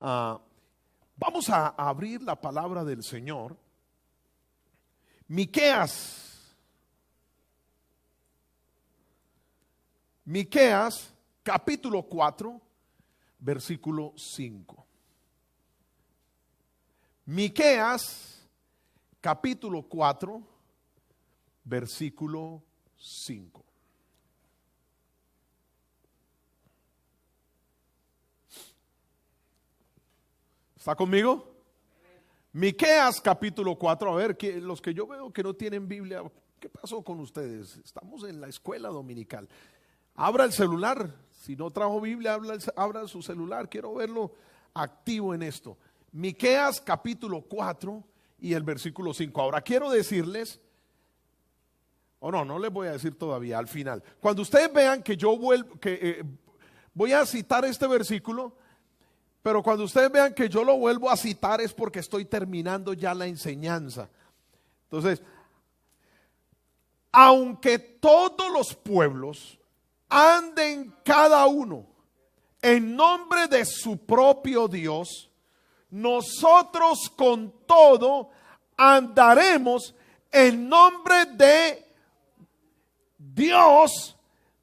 Ah, vamos a abrir la palabra del Señor. Miqueas capítulo 4, versículo 5. Miqueas capítulo 4, versículo 5. ¿Está conmigo? Miqueas capítulo 4. A ver, los que yo veo que no tienen Biblia, ¿qué pasó con ustedes? Estamos en la escuela dominical. Abra el celular. Si no trajo Biblia, abra su celular. Quiero verlo activo en esto. Miqueas capítulo 4 y el versículo 5. Ahora quiero decirles, no les voy a decir todavía, al final. Cuando ustedes vean que yo voy a citar este versículo, pero cuando ustedes vean que yo lo vuelvo a citar es porque estoy terminando ya la enseñanza. Entonces, aunque todos los pueblos anden cada uno en nombre de su propio Dios, nosotros con todo andaremos en nombre de Dios,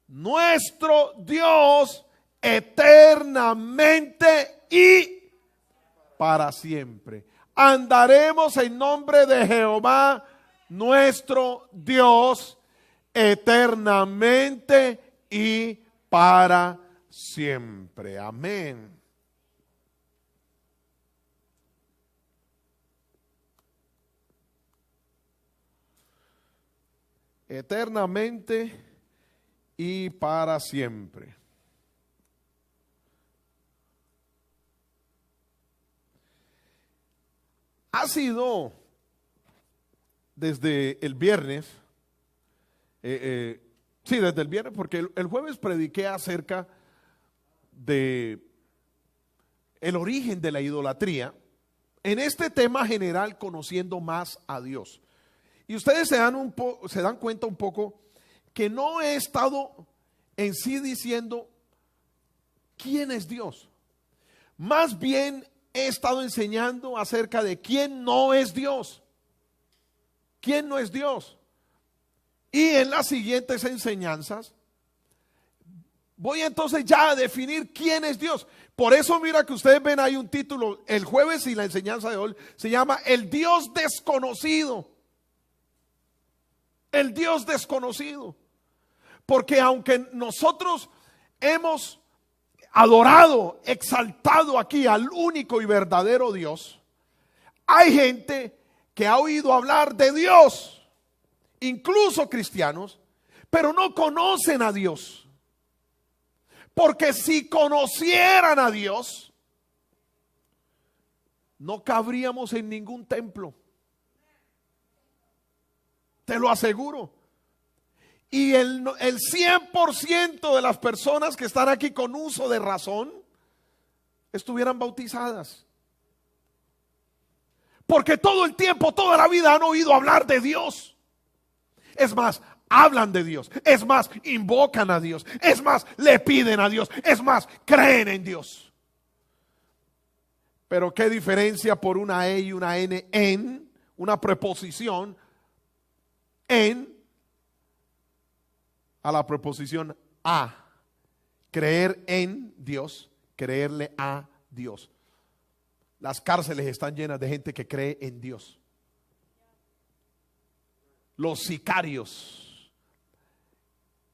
nuestro Dios, eternamente y para siempre. Andaremos en nombre de Jehová, nuestro Dios, eternamente y para siempre. Amén. Eternamente y para siempre. Ha sido desde el viernes, desde el viernes, porque el jueves prediqué acerca de el origen de la idolatría, en este tema general, conociendo más a Dios. Y ustedes se dan cuenta un poco que no he estado en sí diciendo quién es Dios. Más bien he estado enseñando acerca de quién no es Dios. ¿Quién no es Dios? Y en las siguientes enseñanzas voy entonces ya a definir quién es Dios. Por eso mira que ustedes ven ahí un título, el jueves y la enseñanza de hoy se llama El Dios desconocido. El Dios desconocido. Porque aunque nosotros hemos adorado, exaltado aquí al único y verdadero Dios, hay gente que ha oído hablar de Dios, incluso cristianos, pero no conocen a Dios. Porque si conocieran a Dios, no cabríamos en ningún templo. Te lo aseguro. Y el 100% de las personas que están aquí con uso de razón estuvieran bautizadas. Porque todo el tiempo, toda la vida han oído hablar de Dios. Es más, hablan de Dios. Es más, invocan a Dios. Es más, le piden a Dios. Es más, creen en Dios. Pero qué diferencia por una E y una N en, una preposición en, a la preposición a. Creer en Dios, creerle a Dios. Las cárceles están llenas de gente que cree en Dios. Los sicarios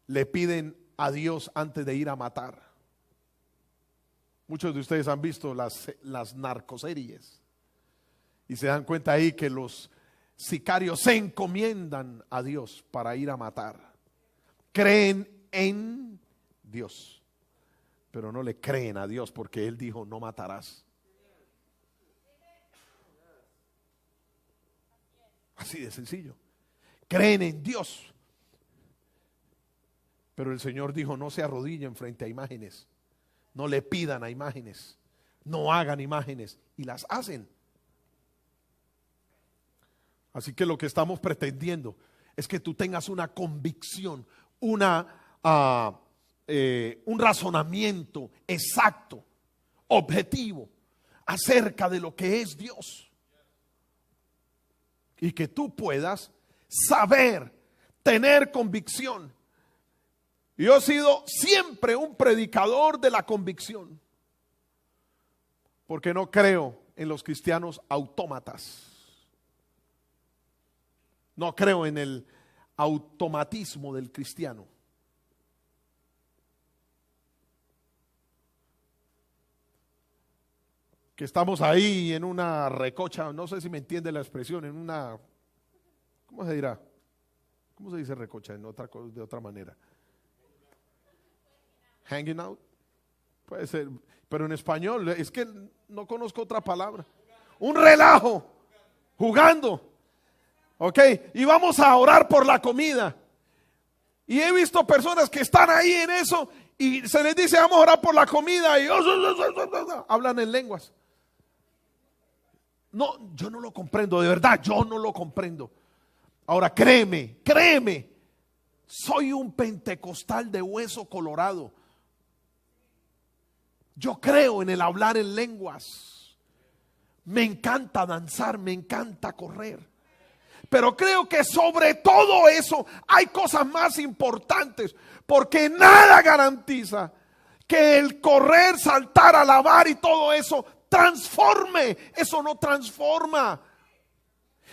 le piden a Dios antes de ir a matar. Muchos de ustedes han visto las narcoseries y se dan cuenta ahí que los sicarios se encomiendan a Dios para ir a matar. Creen en Dios, pero no le creen a Dios porque Él dijo no matarás. Así de sencillo. Creen en Dios, pero el Señor dijo no se arrodillen frente a imágenes, no le pidan a imágenes, no hagan imágenes, y las hacen. Así que lo que estamos pretendiendo es que tú tengas una convicción, un razonamiento exacto, objetivo, acerca de lo que es Dios. Y que tú puedas saber, tener convicción. Yo he sido siempre un predicador de la convicción, porque no creo en los cristianos autómatas. No creo en el automatismo del cristiano. Que estamos ahí en una recocha, no sé si me entiende la expresión, en una, ¿cómo se dirá? ¿Cómo se dice recocha de otra manera? Hanging out. Puede ser, pero en español es que no conozco otra palabra. Un relajo, jugando. Ok, y vamos a orar por la comida. Y he visto personas que están ahí en eso y se les dice vamos a orar por la comida y hablan en lenguas. No, yo no lo comprendo, de verdad, yo no lo comprendo. Ahora créeme, soy un pentecostal de hueso colorado. Yo creo en el hablar en lenguas. Me encanta danzar, me encanta correr. Pero creo que sobre todo eso hay cosas más importantes, porque nada garantiza que el correr, saltar, alabar y todo eso transforme. Eso no transforma.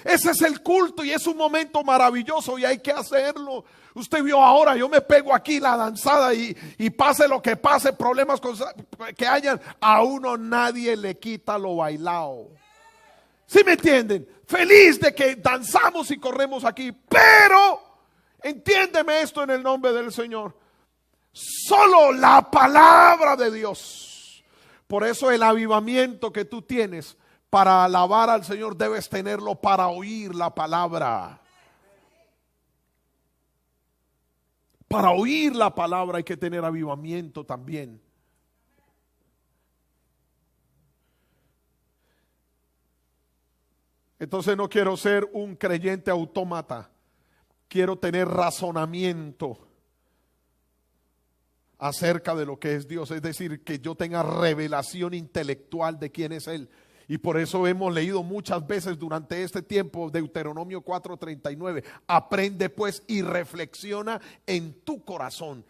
Ese es el culto y es un momento maravilloso y hay que hacerlo. Usted vio ahora, yo me pego aquí la danzada y pase lo que pase, problemas que hayan, a uno nadie le quita lo bailado. ¿Sí me entienden? Feliz de que danzamos y corremos aquí, pero entiéndeme esto en el nombre del Señor. Solo la palabra de Dios. Por eso el avivamiento que tú tienes para alabar al Señor debes tenerlo para oír la palabra. Para oír la palabra hay que tener avivamiento también. Entonces no quiero ser un creyente autómata. Quiero tener razonamiento acerca de lo que es Dios. Es decir, que yo tenga revelación intelectual de quién es Él. Y por eso hemos leído muchas veces durante este tiempo Deuteronomio 4:39. Aprende pues y reflexiona en tu corazón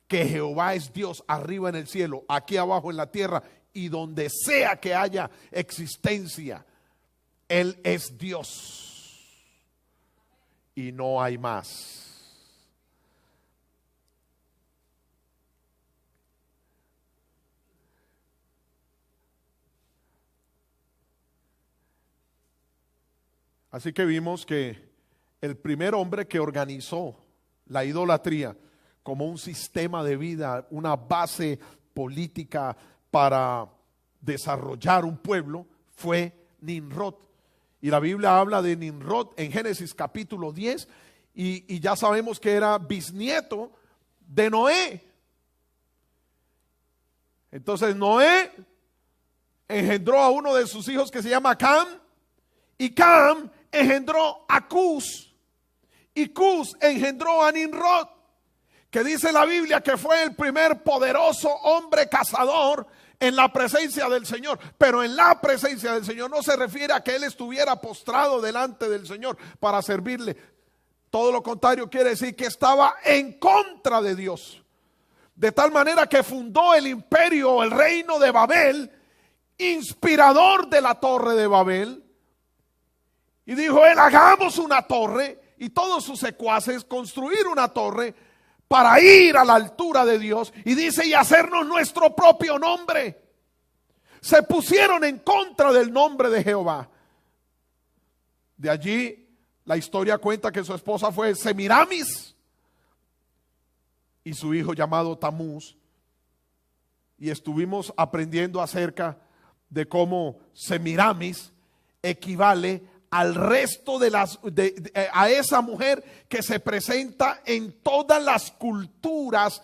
que Jehová es Dios arriba en el cielo, aquí abajo en la tierra y donde sea que haya existencia. Él es Dios y no hay más. Así que vimos que el primer hombre que organizó la idolatría como un sistema de vida, una base política para desarrollar un pueblo, fue Nimrod. Y la Biblia habla de Nimrod en Génesis capítulo 10 y ya sabemos que era bisnieto de Noé. Entonces Noé engendró a uno de sus hijos que se llama Cam, y Cam engendró a Cus, y Cus engendró a Nimrod, que dice la Biblia que fue el primer poderoso hombre cazador en la presencia del Señor. Pero en la presencia del Señor no se refiere a que él estuviera postrado delante del Señor para servirle. Todo lo contrario, quiere decir que estaba en contra de Dios. De tal manera que fundó el imperio, el reino de Babel, inspirador de la torre de Babel. Y dijo él, hagamos una torre, y todos sus secuaces construir una torre para ir a la altura de Dios. Y dice, y hacernos nuestro propio nombre. Se pusieron en contra del nombre de Jehová. De allí la historia cuenta que su esposa fue Semiramis y su hijo llamado Tamuz. Y estuvimos aprendiendo acerca de cómo Semiramis equivale al resto de a esa mujer que se presenta en todas las culturas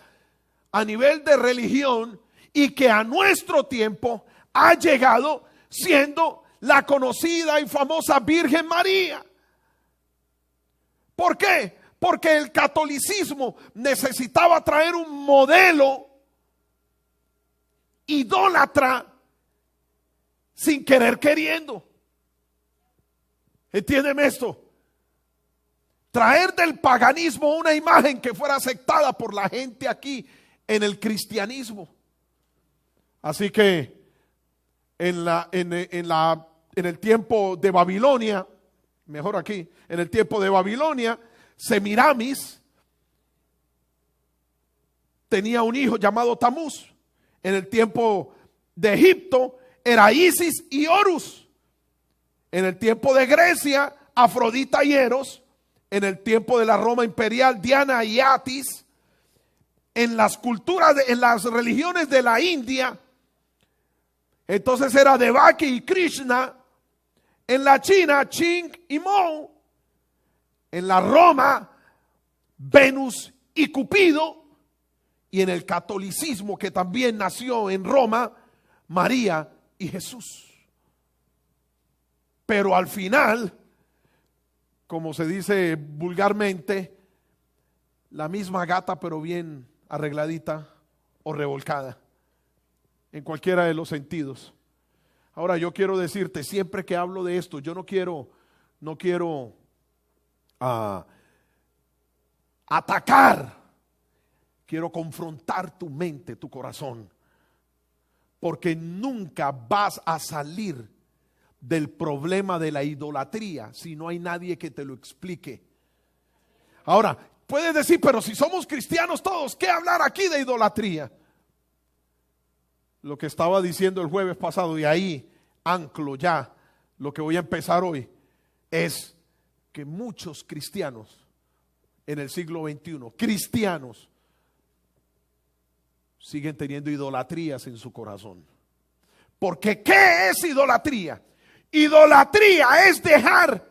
a nivel de religión y que a nuestro tiempo ha llegado siendo la conocida y famosa Virgen María. ¿Por qué? Porque el catolicismo necesitaba traer un modelo idólatra sin querer queriendo. ¿Entiéndeme esto? Traer del paganismo una imagen que fuera aceptada por la gente aquí en el cristianismo. Así que en el tiempo de Babilonia, mejor aquí, en el tiempo de Babilonia, Semiramis tenía un hijo llamado Tamuz. En el tiempo de Egipto era Isis y Horus. En el tiempo de Grecia, Afrodita y Eros. En el tiempo de la Roma imperial, Diana y Atis. En las culturas, en las religiones de la India, entonces era Devaki y Krishna. En la China, Ching y Mo. En la Roma, Venus y Cupido. Y en el catolicismo, que también nació en Roma, María y Jesús. Pero al final, como se dice vulgarmente, la misma gata pero bien arregladita o revolcada, en cualquiera de los sentidos. Ahora yo quiero decirte, siempre que hablo de esto, yo no quiero atacar, quiero confrontar tu mente, tu corazón, porque nunca vas a salir del problema de la idolatría si no hay nadie que te lo explique. Ahora, puedes decir, pero si somos cristianos todos, ¿qué hablar aquí de idolatría? Lo que estaba diciendo el jueves pasado, y ahí anclo ya lo que voy a empezar hoy, es que muchos cristianos en el siglo XXI, cristianos, siguen teniendo idolatrías en su corazón. Porque ¿qué es idolatría? Idolatría es dejar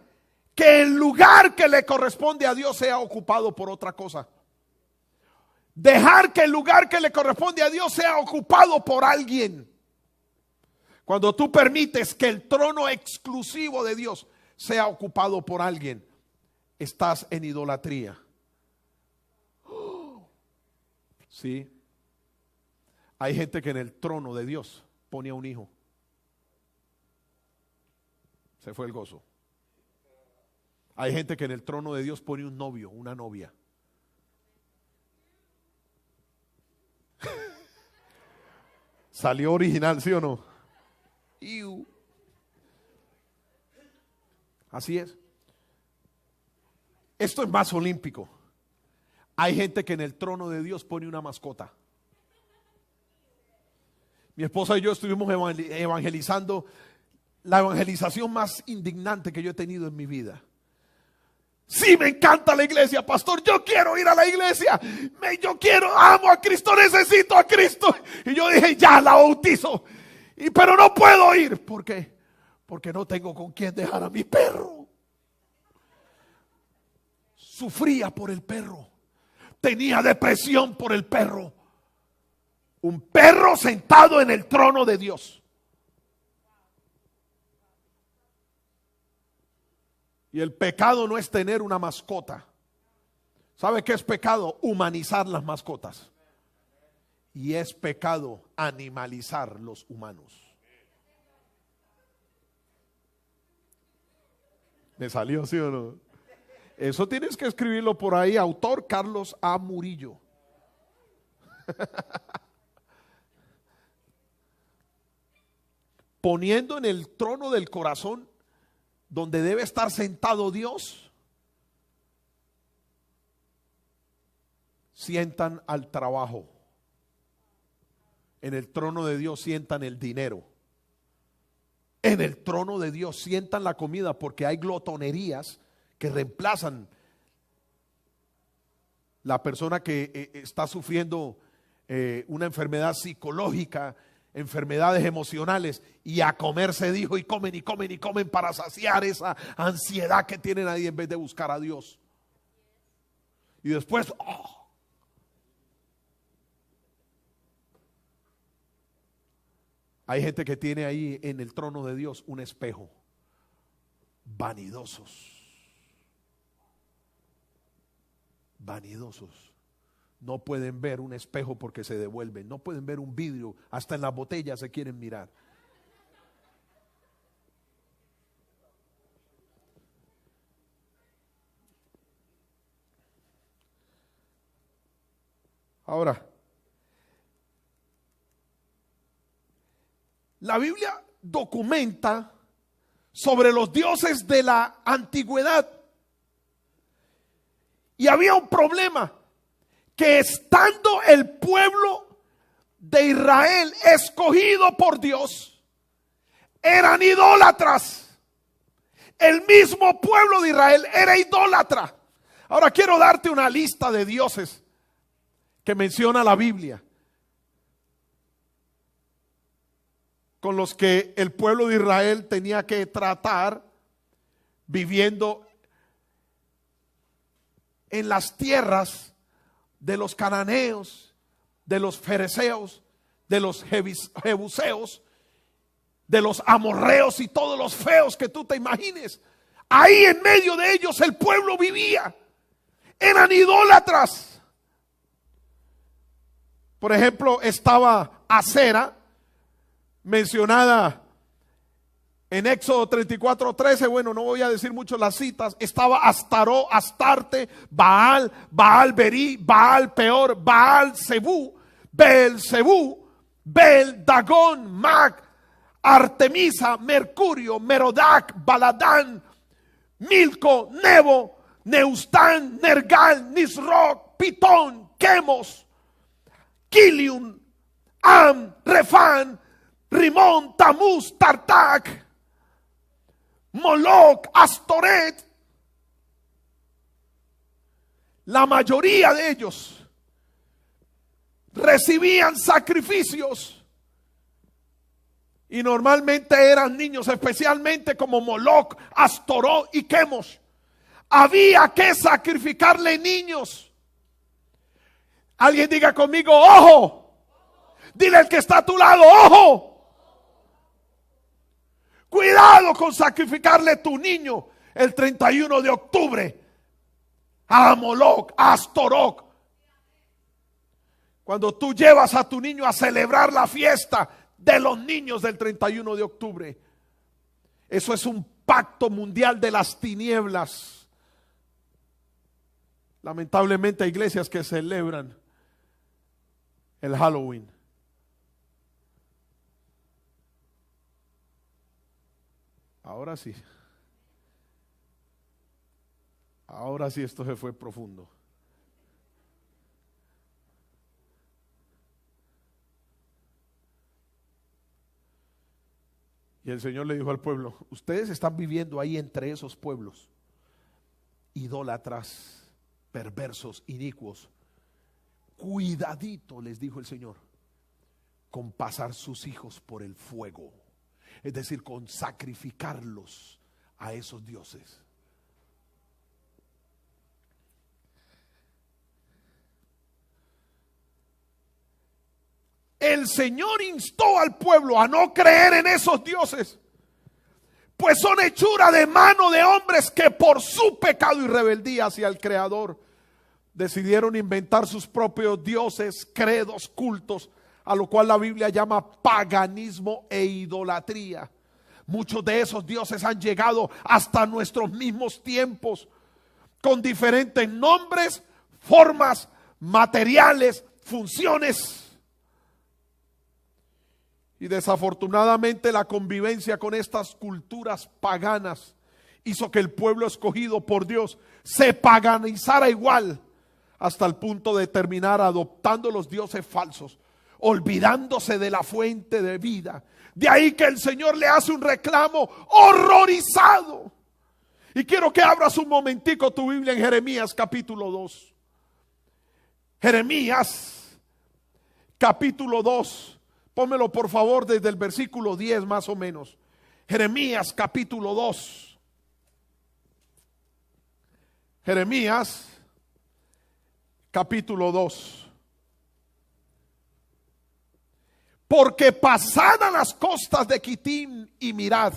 que el lugar que le corresponde a Dios sea ocupado por otra cosa. Dejar que el lugar que le corresponde a Dios sea ocupado por alguien. Cuando tú permites que el trono exclusivo de Dios sea ocupado por alguien, estás en idolatría. Sí. Hay gente que en el trono de Dios pone a un hijo. Se fue el gozo. Hay gente que en el trono de Dios pone un novio, una novia. Salió original, ¿sí o no? Así es. Esto es más olímpico. Hay gente que en el trono de Dios pone una mascota. Mi esposa y yo estuvimos evangelizando, la evangelización más indignante que yo he tenido en mi vida. Sí, me encanta la iglesia, pastor, yo quiero ir a la iglesia, amo a Cristo, necesito a Cristo. Y yo dije, ya la bautizo, pero no puedo ir. ¿Por qué? Porque no tengo con quién dejar a mi perro. Sufría por el perro, tenía depresión por el perro. Un perro sentado en el trono de Dios. Y el pecado no es tener una mascota. ¿Sabe qué es pecado? Humanizar las mascotas. Y es pecado animalizar los humanos. ¿Me salió, sí o no? Eso tienes que escribirlo por ahí. Autor Carlos A. Murillo. Poniendo en el trono del corazón donde debe estar sentado Dios, sientan al trabajo. En el trono de Dios sientan el dinero. En el trono de Dios sientan la comida, porque hay glotonerías que reemplazan la persona que está sufriendo una enfermedad psicológica, enfermedades emocionales, y a comer se dijo, y comen y comen y comen para saciar esa ansiedad que tienen ahí en vez de buscar a Dios. Y después hay gente que tiene ahí en el trono de Dios un espejo. Vanidosos. Vanidosos. No pueden ver un espejo porque se devuelven. No pueden ver un vidrio. Hasta en las botellas se quieren mirar. Ahora, la Biblia documenta sobre los dioses de la antigüedad. Y había un problema, que estando el pueblo de Israel escogido por Dios, eran idólatras. El mismo pueblo de Israel era idólatra. Ahora quiero darte una lista de dioses que menciona la Biblia, con los que el pueblo de Israel tenía que tratar viviendo en las tierras de los cananeos, de los fereceos, de los jebuseos, de los amorreos y todos los feos que tú te imagines. Ahí en medio de ellos el pueblo vivía. Eran idólatras. Por ejemplo, estaba Acera, mencionada en Éxodo 34:13. Bueno, no voy a decir mucho las citas. Estaba Astaró, Astarte, Baal, Baal Berí, Baal Peor, Baal Zebú, Beelzebú, Bel, Dagón, Mag, Artemisa, Mercurio, Merodac, Baladán, Milco, Nebo, Neustán, Nergal, Nisroc, Pitón, Quemos, Kilium, Am, Refán, Rimón, Tamuz, Tartac, Moloc, Astoret. La mayoría de ellos recibían sacrificios y normalmente eran niños, especialmente como Moloc, Astoró y Quemos. Había que sacrificarle niños. Alguien diga conmigo, ojo. Dile al que está a tu lado, ojo. Cuidado con sacrificarle tu niño el 31 de octubre a Moloc, a Astoroc. Cuando tú llevas a tu niño a celebrar la fiesta de los niños del 31 de octubre, eso es un pacto mundial de las tinieblas. Lamentablemente hay iglesias que celebran el Halloween. Ahora sí. Ahora sí esto se fue profundo. Y el Señor le dijo al pueblo, ustedes están viviendo ahí entre esos pueblos, idólatras, perversos, inicuos. Cuidadito, les dijo el Señor, con pasar sus hijos por el fuego. Es decir, con sacrificarlos a esos dioses. El Señor instó al pueblo a no creer en esos dioses, pues son hechura de mano de hombres que por su pecado y rebeldía hacia el Creador decidieron inventar sus propios dioses, credos, cultos, a lo cual la Biblia llama paganismo e idolatría. Muchos de esos dioses han llegado hasta nuestros mismos tiempos, con diferentes nombres, formas, materiales, funciones. Y desafortunadamente la convivencia con estas culturas paganas hizo que el pueblo escogido por Dios se paganizara igual, hasta el punto de terminar adoptando los dioses falsos, olvidándose de la fuente de vida. De ahí que el Señor le hace un reclamo horrorizado. Y quiero que abras un momentico tu Biblia en Jeremías capítulo 2. Jeremías capítulo 2. Pónmelo por favor desde el versículo 10 más o menos. Jeremías capítulo 2. Jeremías capítulo 2. Porque pasadas las costas de Quitim y mirad,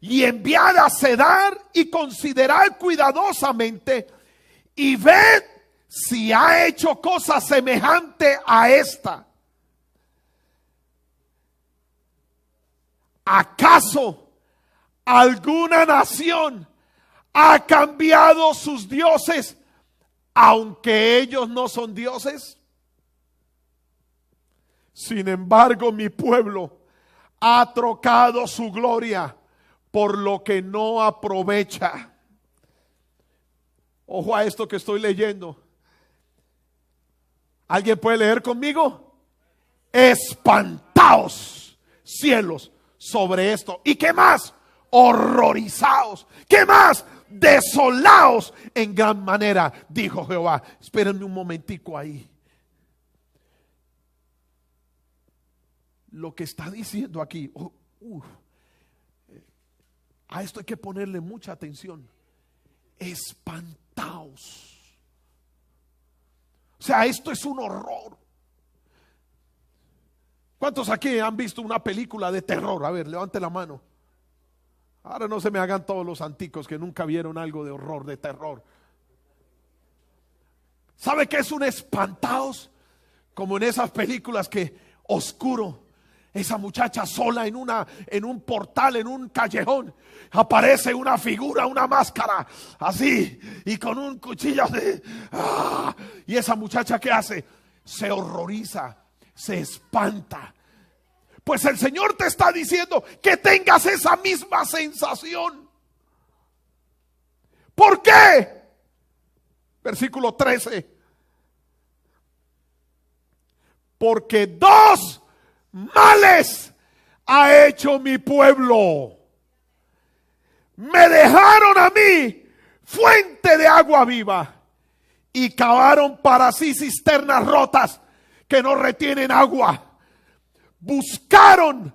y enviad a Cedar y considerad cuidadosamente, y ved si ha hecho cosa semejante a esta. ¿Acaso alguna nación ha cambiado sus dioses, aunque ellos no son dioses? Sin embargo, mi pueblo ha trocado su gloria por lo que no aprovecha. Ojo a esto que estoy leyendo. ¿Alguien puede leer conmigo? Espantaos, cielos, sobre esto. ¿Y qué más? Horrorizaos. ¿Qué más? Desolaos en gran manera, dijo Jehová. Espérenme un momentico ahí. Lo que está diciendo aquí, a esto hay que ponerle mucha atención. Espantaos. O sea, esto es un horror. ¿Cuántos aquí han visto una película de terror? A ver, levante la mano. Ahora no se me hagan todos los anticos que nunca vieron algo de horror, de terror. ¿Sabe qué es un espantaos? Como en esas películas que oscuro, esa muchacha sola en un portal, en un callejón, aparece una figura, una máscara, así, y con un cuchillo así. Y esa muchacha, ¿qué hace? Se horroriza, se espanta. Pues el Señor te está diciendo que tengas esa misma sensación. ¿Por qué? Versículo 13. Porque dos males ha hecho mi pueblo. Me dejaron a mí fuente de agua viva y cavaron para sí cisternas rotas que no retienen agua. Buscaron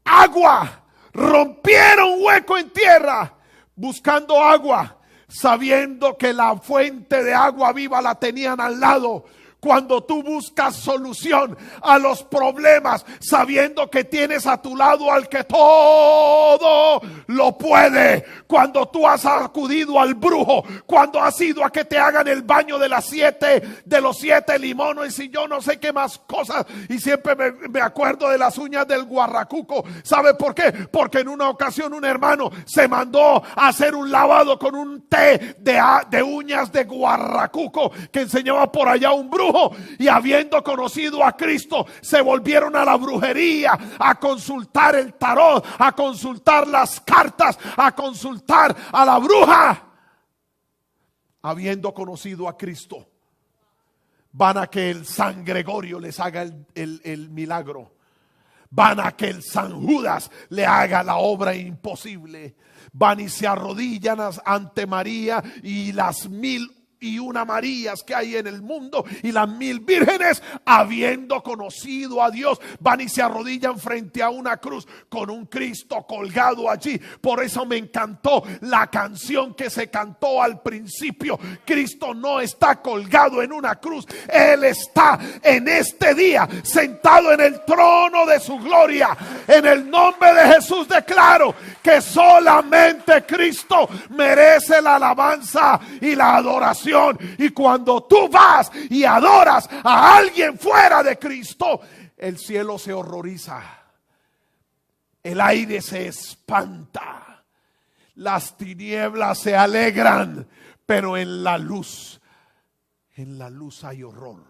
agua, rompieron hueco en tierra buscando agua, sabiendo que la fuente de agua viva la tenían al lado. Cuando tú buscas solución a los problemas, sabiendo que tienes a tu lado al que todo lo puede. Cuando tú has acudido al brujo, cuando has ido a que te hagan el baño de los 7 limones y yo no sé qué más cosas. Y siempre me acuerdo de las uñas del guarracuco. ¿Sabe por qué? Porque en una ocasión un hermano se mandó a hacer un lavado con un té de uñas de guarracuco que enseñaba por allá un brujo. Y habiendo conocido a Cristo, se volvieron a la brujería, a consultar el tarot, a consultar las cartas, a consultar a la bruja. Habiendo conocido a Cristo, van a que el San Gregorio les haga el milagro. Van a que el San Judas le haga la obra imposible. Van y se arrodillan ante María y las 1,001 Marías que hay en el mundo y las 1,000 vírgenes, habiendo conocido a Dios, van y se arrodillan frente a una cruz con un Cristo colgado allí. Por eso me encantó la canción que se cantó al principio. Cristo no está colgado en una cruz, Él está en este día sentado en el trono de su gloria. En el nombre de Jesús declaro que solamente Cristo merece la alabanza y la adoración. Y cuando tú vas y adoras a alguien fuera de Cristo, el cielo se horroriza, el aire se espanta, las tinieblas se alegran, pero en la luz hay horror.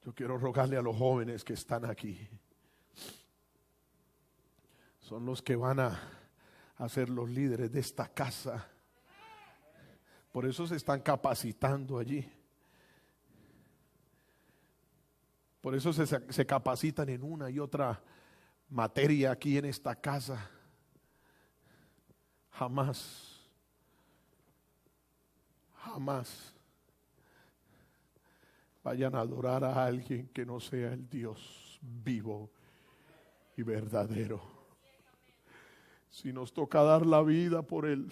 Yo quiero rogarle a los jóvenes que están aquí. Son los que van a ser los líderes de esta casa. Por eso se están capacitando allí. Por eso se capacitan en una y otra materia aquí en esta casa. Jamás vayan a adorar a alguien que no sea el Dios vivo y verdadero. Si nos toca dar la vida por Él,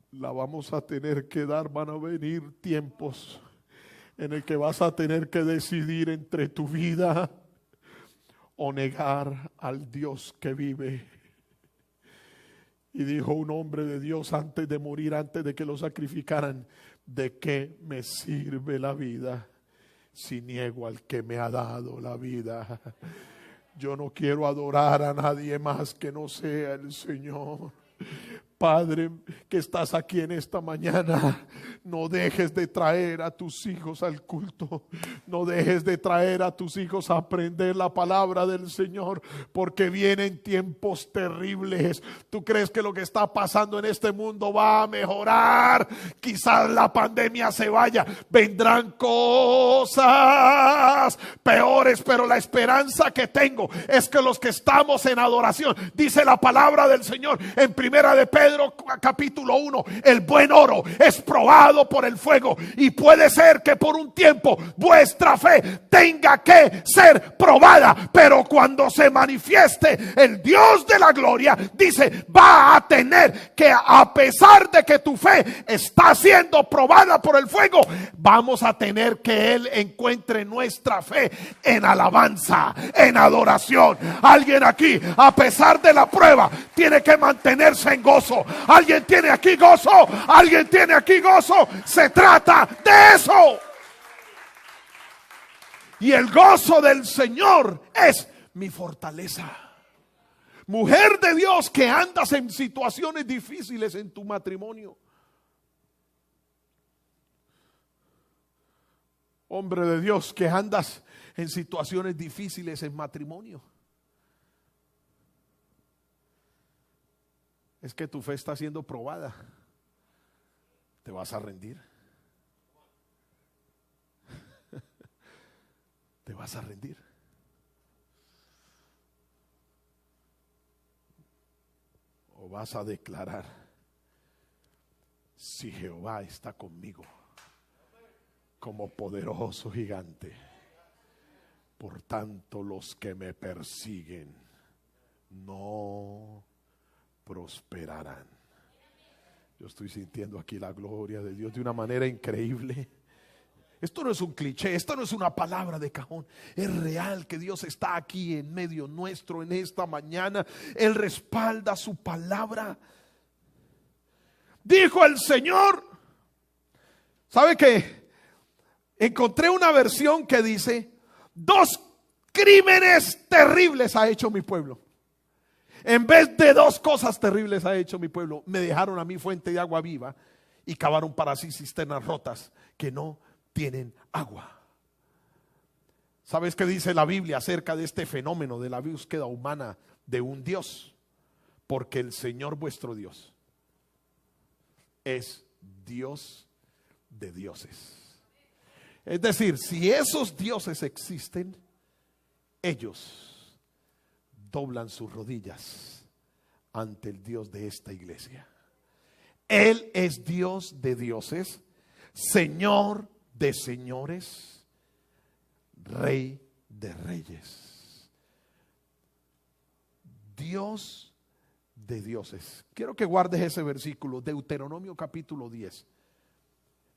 la vamos a tener que dar. Van a venir tiempos en el que vas a tener que decidir entre tu vida o negar al Dios que vive. Y dijo un hombre de Dios antes de morir, antes de que lo sacrificaran: ¿de qué me sirve la vida si niego al que me ha dado la vida? Yo no quiero adorar a nadie más que no sea el Señor. Padre que estás aquí en esta mañana, no dejes de traer a tus hijos al culto. No dejes de traer a tus hijos a aprender la palabra del Señor, porque vienen tiempos terribles. ¿Tú crees que lo que está pasando en este mundo va a mejorar? Quizás la pandemia se vaya, vendrán cosas peores, pero la esperanza que tengo es que los que estamos en adoración, dice la palabra del Señor en Primera de Pedro capítulo 1, el buen oro es probado por el fuego, y puede ser que por un tiempo vuestra fe tenga que ser probada, pero cuando se manifieste el Dios de la gloria, dice, va a tener que, a pesar de que tu fe está siendo probada por el fuego, vamos a tener que Él encuentre nuestra fe en alabanza, en adoración. Alguien aquí, a pesar de la prueba, tiene que mantenerse en gozo. Alguien tiene aquí gozo, alguien tiene aquí gozo. Se trata de eso. Y el gozo del Señor es mi fortaleza. Mujer de Dios que andas en situaciones difíciles en tu matrimonio. Hombre de Dios que andas en situaciones difíciles en matrimonio. Es que tu fe está siendo probada. ¿Te vas a rendir? ¿Te vas a rendir? ¿O vas a declarar, si Jehová está conmigo como poderoso gigante, por tanto los que me persiguen no prosperarán? Yo estoy sintiendo aquí la gloria de Dios de una manera increíble. Esto no es un cliché, esto no es una palabra de cajón. Es real que Dios está aquí en medio nuestro en esta mañana. Él respalda su palabra. Dijo el Señor. ¿Sabe qué? Encontré una versión que dice: 2 crímenes terribles ha hecho mi pueblo. En vez de 2 cosas terribles ha hecho mi pueblo. Me dejaron a mí fuente de agua viva y cavaron para sí cisternas rotas que no tienen agua. ¿Sabes qué dice la Biblia acerca de este fenómeno de la búsqueda humana de un Dios? Porque el Señor vuestro Dios es Dios de dioses. Es decir, si esos dioses existen, ellos doblan sus rodillas ante el Dios de esta iglesia. Él es Dios de dioses, Señor de señores, Rey de reyes, Dios de dioses. Quiero que guardes ese versículo, Deuteronomio capítulo 10,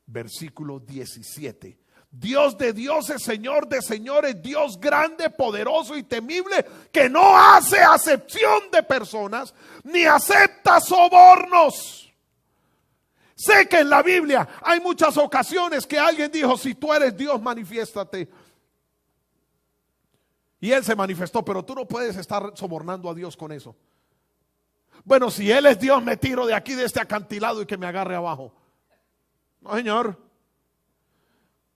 versículo 17. Dios de dioses, Señor de señores, Dios grande, poderoso y temible, que no hace acepción de personas, ni acepta sobornos. Sé que en la Biblia hay muchas ocasiones que alguien dijo: si tú eres Dios, manifiéstate. Y Él se manifestó, pero tú no puedes estar sobornando a Dios con eso. Bueno, si Él es Dios, me tiro de aquí, de este acantilado, y que me agarre abajo. No, Señor.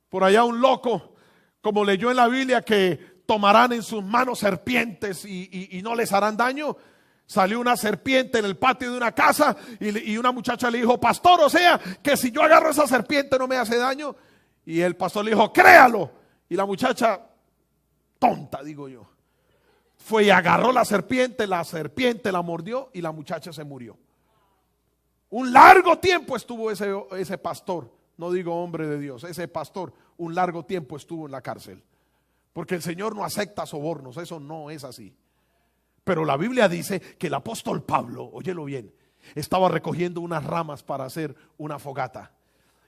Por allá un loco, como leyó en la Biblia, que tomarán en sus manos serpientes y no les harán daño. Salió una serpiente en el patio de una casa y una muchacha le dijo: pastor, o sea, que si yo agarro esa serpiente no me hace daño. Y el pastor le dijo: créalo. Y la muchacha, tonta digo yo, fue y agarró la serpiente la mordió y la muchacha se murió. Un largo tiempo estuvo ese pastor, no digo hombre de Dios, ese pastor un largo tiempo estuvo en la cárcel. Porque el Señor no acepta sobornos, eso no es así. Pero la Biblia dice que el apóstol Pablo, óyelo bien, estaba recogiendo unas ramas para hacer una fogata.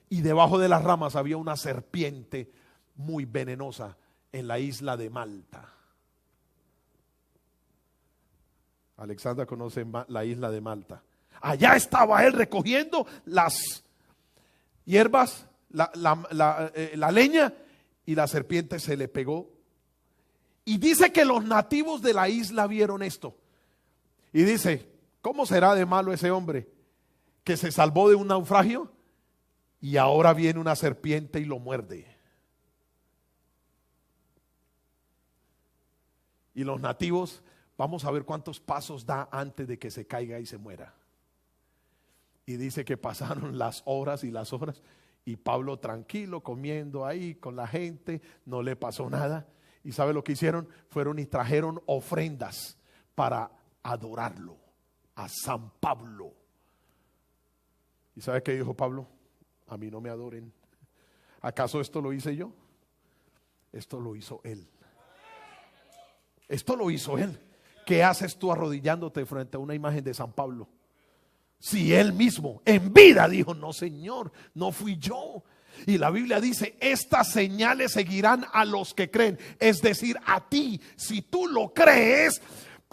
Y debajo de las ramas había una serpiente muy venenosa en la isla de Malta. Alexandra conoce la isla de Malta. Allá estaba él recogiendo las hierbas, la leña, y la serpiente se le pegó. Y dice que los nativos de la isla vieron esto. Y dice: ¿cómo será de malo ese hombre que se salvó de un naufragio y ahora viene una serpiente y lo muerde. Y los nativos, vamos a ver cuántos pasos da antes de que se caiga y se muera. Y dice que pasaron las horas y las horas, y Pablo tranquilo comiendo ahí con la gente, no le pasó nada. ¿Y sabe lo que hicieron? Fueron y trajeron ofrendas para adorarlo a San Pablo. ¿Y sabe qué dijo Pablo? A mí no me adoren. ¿Acaso esto lo hice yo? Esto lo hizo él. Esto lo hizo él. ¿Qué haces tú arrodillándote frente a una imagen de San Pablo? Si él mismo en vida dijo, no señor, no fui yo. Y la Biblia dice, estas señales seguirán a los que creen. Es decir, a ti, si tú lo crees,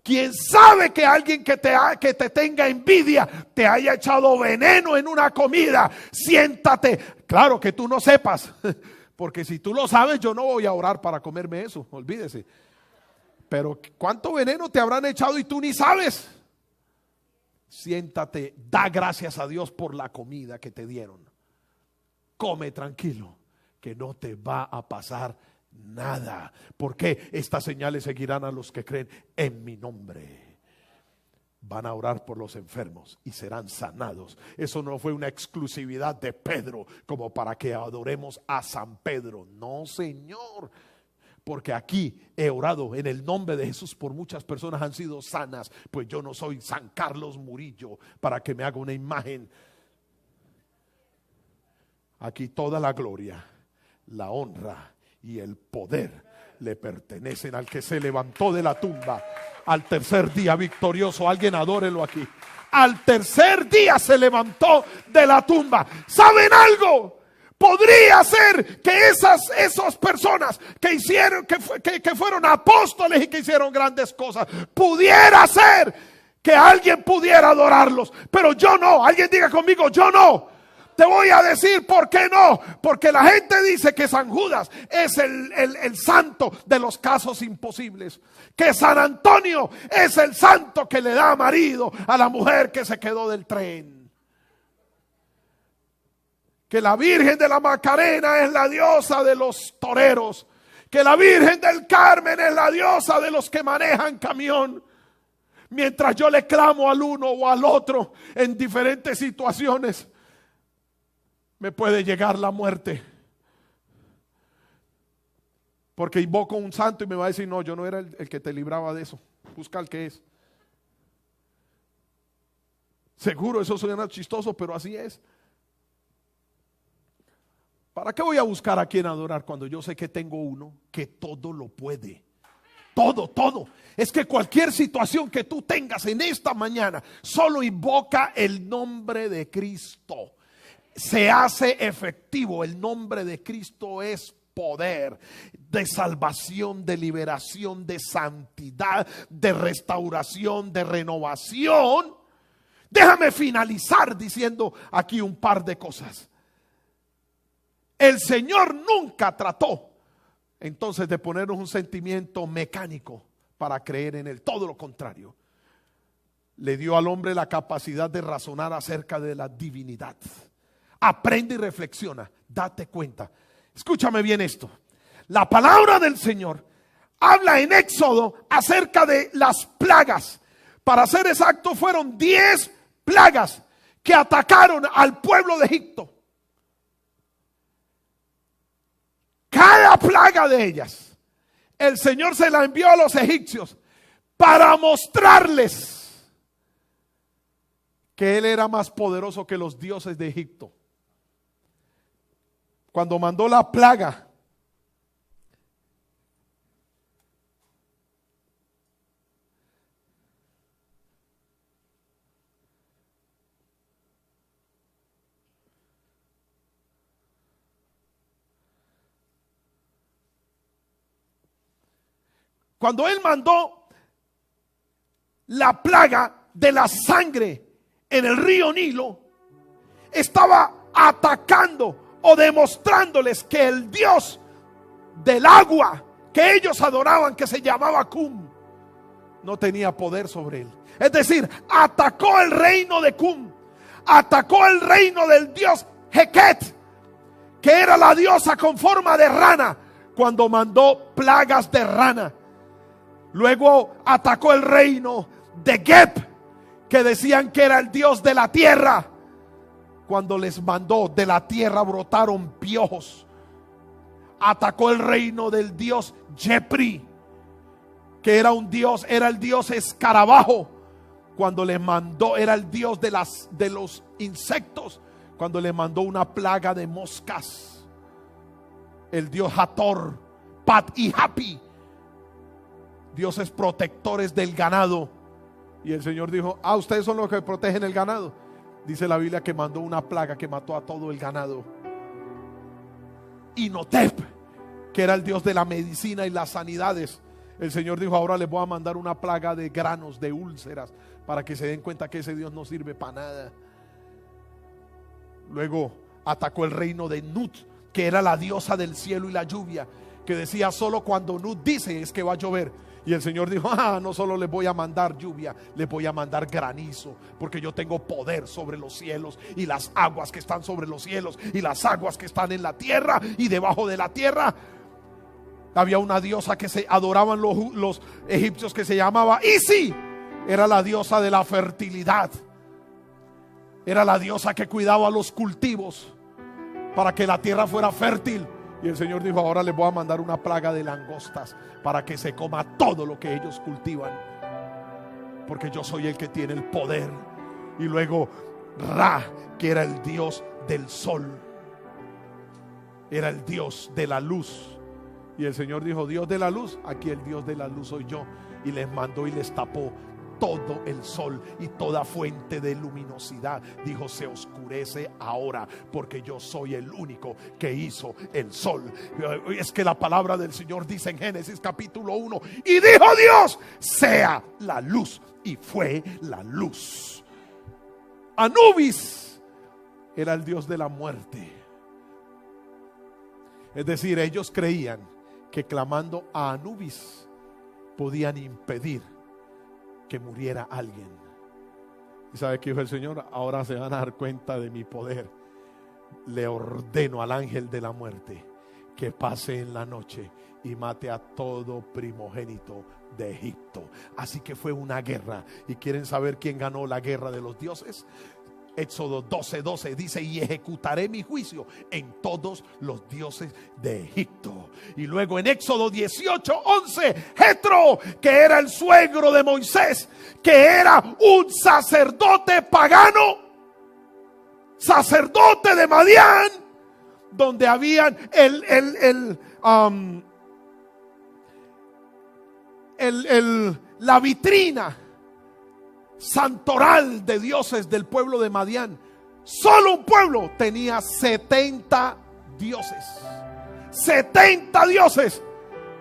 quién sabe que alguien que te tenga envidia te haya echado veneno en una comida. Siéntate. Claro que tú no sepas, porque si tú lo sabes, yo no voy a orar para comerme eso, olvídese. Pero ¿cuánto veneno te habrán echado y tú ni sabes? Siéntate, da gracias a Dios por la comida que te dieron. Come tranquilo, que no te va a pasar nada. Porque estas señales seguirán a los que creen en mi nombre. Van a orar por los enfermos y serán sanados. Eso no fue una exclusividad de Pedro como para que adoremos a San Pedro. No, Señor. Porque aquí he orado en el nombre de Jesús por muchas personas han sido sanas. Pues yo no soy San Carlos Murillo para que me haga una imagen. Aquí toda la gloria, la honra y el poder le pertenecen al que se levantó de la tumba al tercer día victorioso. Alguien adórelo aquí. Al tercer día se levantó de la tumba. ¿Saben algo? Podría ser que esas personas que hicieron, que fueron apóstoles y que hicieron grandes cosas, pudiera ser que alguien pudiera adorarlos, pero yo no. Alguien diga conmigo, yo no. Te voy a decir por qué no. Porque la gente dice que San Judas es el santo de los casos imposibles, que San Antonio es el santo que le da marido a la mujer que se quedó del tren, que la Virgen de la Macarena es la diosa de los toreros, que la Virgen del Carmen es la diosa de los que manejan camión. Mientras yo le clamo al uno o al otro en diferentes situaciones, me puede llegar la muerte. Porque invoco a un santo y me va a decir, no, yo no era el que te libraba de eso. Busca el que es. Seguro eso suena chistoso, pero así es. ¿Para qué voy a buscar a quien adorar cuando yo sé que tengo uno que todo lo puede? Todo. Es que cualquier situación que tú tengas en esta mañana, solo invoca el nombre de Cristo. Se hace efectivo. El nombre de Cristo es poder de salvación, de liberación, de santidad, de restauración, de renovación. Déjame finalizar diciendo aquí un par de cosas. El Señor nunca trató entonces de ponernos un sentimiento mecánico para creer en Él. Todo lo contrario. Le dio al hombre la capacidad de razonar acerca de la divinidad. Aprende y reflexiona. Date cuenta. Escúchame bien esto. La palabra del Señor habla en Éxodo acerca de las plagas. Para ser exacto, fueron 10 plagas que atacaron al pueblo de Egipto. Cada plaga de ellas, el Señor se la envió a los egipcios para mostrarles que Él era más poderoso que los dioses de Egipto. Cuando mandó la plaga, cuando Él mandó la plaga de la sangre en el río Nilo, estaba atacando o demostrándoles que el Dios del agua que ellos adoraban, que se llamaba Cum, no tenía poder sobre él. Es decir, atacó el reino de Cum, atacó el reino del dios Heket, que era la diosa con forma de rana, cuando mandó plagas de rana. Luego atacó el reino de Geb, que decían que era el dios de la tierra, cuando les mandó de la tierra brotaron piojos. Atacó el reino del dios Jepri, que era un dios, era el dios escarabajo, cuando les mandó, era el dios de los insectos, cuando le mandó una plaga de moscas. El dios Hathor, Pat y Hapi, dioses protectores del ganado. Y el Señor dijo: ustedes son los que protegen el ganado. Dice la Biblia que mandó una plaga que mató a todo el ganado. Inhotep, que era el dios de la medicina y las sanidades. El Señor dijo: ahora les voy a mandar una plaga de granos, de úlceras, para que se den cuenta que ese Dios no sirve para nada. Luego atacó el reino de Nut, que era la diosa del cielo y la lluvia, que decía: solo cuando Nut dice es que va a llover. Y el Señor dijo: no solo les voy a mandar lluvia, les voy a mandar granizo, porque yo tengo poder sobre los cielos y las aguas que están sobre los cielos y las aguas que están en la tierra y debajo de la tierra. Había una diosa que se adoraban los egipcios, que se llamaba Isi. Era la diosa de la fertilidad. Era la diosa que cuidaba los cultivos para que la tierra fuera fértil. Y el Señor dijo: ahora les voy a mandar una plaga de langostas para que se coma todo lo que ellos cultivan, porque yo soy el que tiene el poder. Y luego Ra, que era el dios del sol, era el dios de la luz. Y el Señor dijo: Dios de la luz, aquí el Dios de la luz soy yo. Y les mandó y les tapó todo el sol y toda fuente de luminosidad. Dijo: se oscurece ahora, porque yo soy el único que hizo el sol. Es que la palabra del Señor dice en Génesis capítulo 1: y dijo Dios: sea la luz, y fue la luz. Anubis era el dios de la muerte. Es decir, ellos creían que clamando a Anubis podían impedir que muriera alguien. ¿Y sabe qué dijo el Señor? Ahora se van a dar cuenta de mi poder. Le ordeno al ángel de la muerte que pase en la noche y mate a todo primogénito de Egipto. Así que fue una guerra. ¿Y quieren saber quién ganó la guerra de los dioses? Éxodo 12:12 dice: y ejecutaré mi juicio en todos los dioses de Egipto. Y luego en Éxodo 18:11, Jetro, que era el suegro de Moisés, que era un sacerdote pagano, sacerdote de Madián, donde habían la vitrina santoral de dioses del pueblo de Madián. Solo un pueblo tenía 70 dioses. 70 dioses.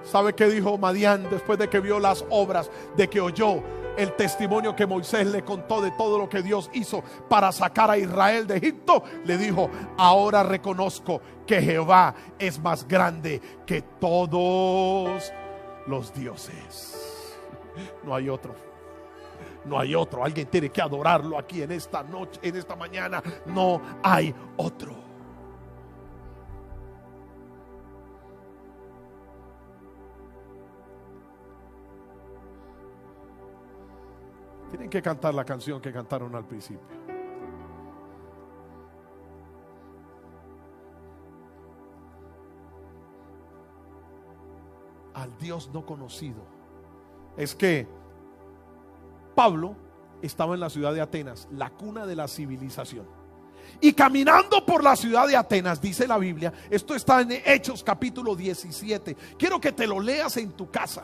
¿Sabe qué dijo Madián después de que vio las obras, de que oyó el testimonio que Moisés le contó de todo lo que Dios hizo para sacar a Israel de Egipto? Le dijo: ahora reconozco que Jehová es más grande que todos los dioses. No hay otro. No hay otro. Alguien tiene que adorarlo aquí en esta noche, en esta mañana. No hay otro. Tienen que cantar la canción que cantaron al principio. Al Dios no conocido. Es que Pablo estaba en la ciudad de Atenas, la cuna de la civilización. Y caminando por la ciudad de Atenas, dice la Biblia, esto está en Hechos capítulo 17. Quiero que te lo leas en tu casa.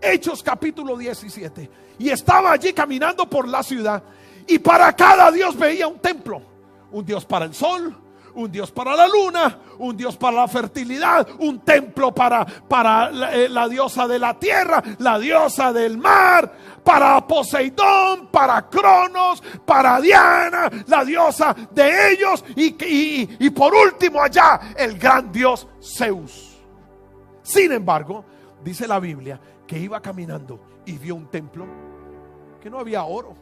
Hechos capítulo 17. Y estaba allí caminando por la ciudad, y para cada dios veía un templo. Un dios para el sol, un dios para la luna, un dios para la fertilidad, un templo para la diosa de la tierra, la diosa del mar, para Poseidón, para Cronos, para Diana, la diosa de ellos, y por último allá el gran dios Zeus. Sin embargo, dice la Biblia que iba caminando y vio un templo que no había oro,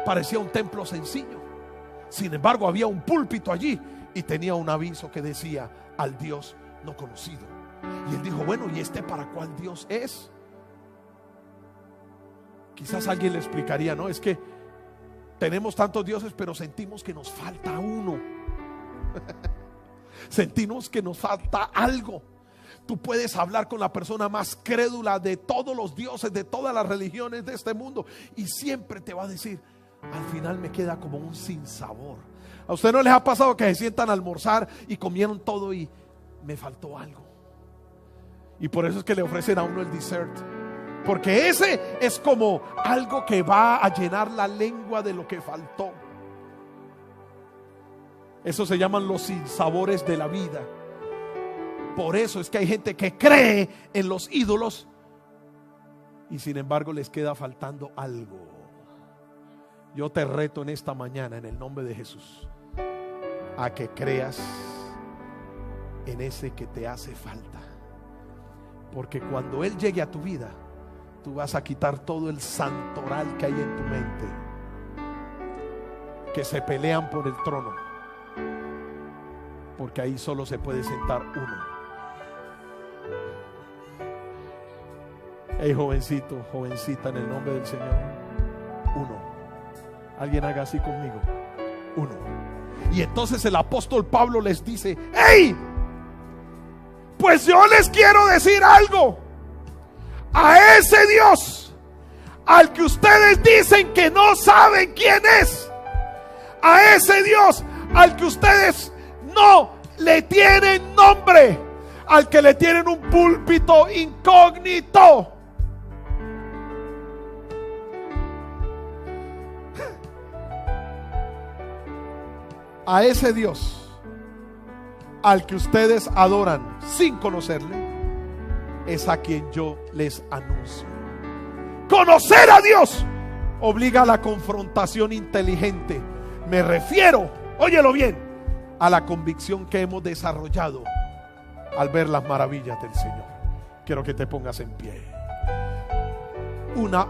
parecía un templo sencillo. Sin embargo, había un púlpito allí y tenía un aviso que decía: al Dios no conocido. Y él dijo: bueno, ¿y este para cuál Dios es? Quizás alguien le explicaría: no, es que tenemos tantos dioses, pero sentimos que nos falta uno. Sentimos que nos falta algo. Tú puedes hablar con la persona más crédula de todos los dioses, de todas las religiones de este mundo, y siempre te va a decir: al final me queda como un sinsabor. ¿A usted no les ha pasado que se sientan a almorzar y comieron todo y me faltó algo? Y por eso es que le ofrecen a uno el dessert, porque ese es como algo que va a llenar la lengua de lo que faltó. Eso se llaman los sinsabores de la vida. Por eso es que hay gente que cree en los ídolos y sin embargo les queda faltando algo. Yo te reto en esta mañana, en el nombre de Jesús, a que creas en ese que te hace falta. Porque cuando Él llegue a tu vida, tú vas a quitar todo el santoral que hay en tu mente, que se pelean por el trono, porque ahí solo se puede sentar uno. Hey, jovencito, jovencita, en el nombre del Señor, uno. Alguien haga así conmigo: uno. Y entonces el apóstol Pablo les dice: ¡hey! Pues yo les quiero decir algo. A ese Dios al que ustedes dicen que no saben quién es, a ese Dios al que ustedes no le tienen nombre, al que le tienen un púlpito incógnito, a ese Dios al que ustedes adoran sin conocerle, es a quien yo les anuncio. Conocer a Dios obliga a la confrontación inteligente. Me refiero, óyelo bien, a la convicción que hemos desarrollado al ver las maravillas del Señor. Quiero que te pongas en pie. Una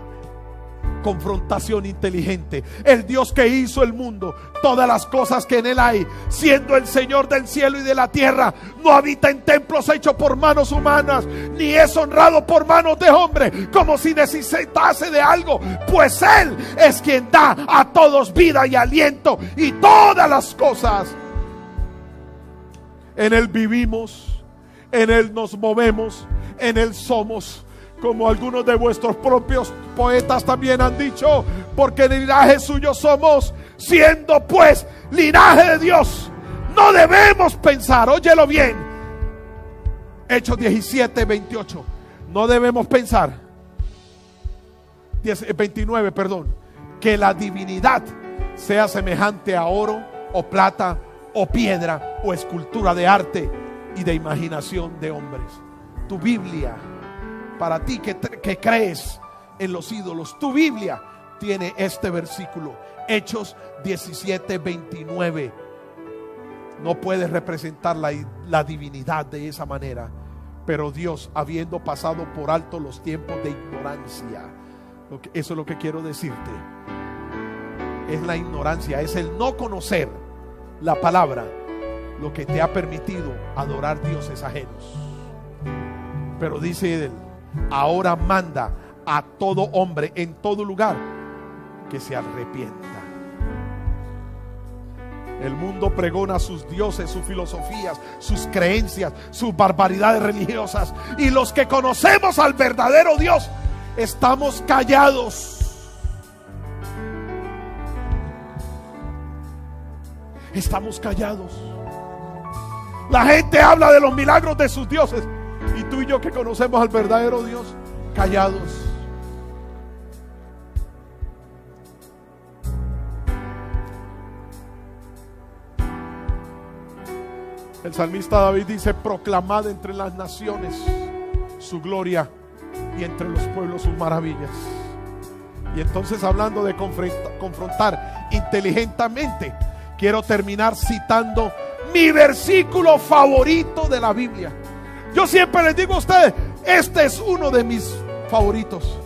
confrontación inteligente. El Dios que hizo el mundo, todas las cosas que en él hay, siendo el Señor del cielo y de la tierra, no habita en templos hechos por manos humanas, ni es honrado por manos de hombre, como si necesitase de algo, pues Él es quien da a todos vida y aliento y todas las cosas. En Él vivimos, en Él nos movemos, en Él somos, como algunos de vuestros propios poetas también han dicho, porque linaje suyo somos, siendo pues linaje de Dios. No debemos pensar, óyelo bien, Hechos 17:28, no debemos pensar, 29, perdón, que la divinidad sea semejante a oro o plata o piedra o escultura de arte y de imaginación de hombres. Tu Biblia, para ti que crees en los ídolos, tu Biblia tiene este versículo, Hechos 17:29. No puedes representar la divinidad de esa manera, pero Dios, habiendo pasado por alto los tiempos de ignorancia, eso es lo que quiero decirte, es la ignorancia, es el no conocer la palabra, lo que te ha permitido adorar dioses ajenos. Pero dice él: ahora manda a todo hombre en todo lugar que se arrepienta. El mundo pregona sus dioses, sus filosofías, sus creencias, sus barbaridades religiosas, y los que conocemos al verdadero Dios estamos callados. Estamos callados. La gente habla de los milagros de sus dioses, y tú y yo que conocemos al verdadero Dios, callados. El salmista David dice: proclamad entre las naciones su gloria y entre los pueblos sus maravillas. Y entonces, hablando de confrontar inteligentemente, quiero terminar citando mi versículo favorito de la Biblia. Yo siempre les digo a ustedes, este es uno de mis favoritos,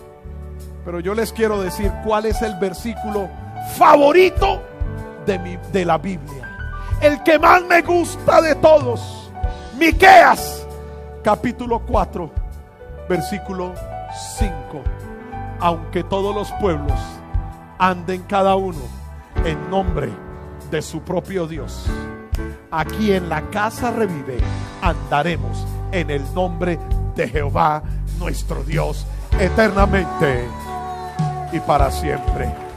pero yo les quiero decir cuál es el versículo favorito de la Biblia, el que más me gusta de todos, Miqueas capítulo 4 versículo 5. Aunque todos los pueblos anden cada uno en nombre de su propio Dios, aquí en la casa Revive andaremos en el nombre de Jehová nuestro Dios eternamente y para siempre.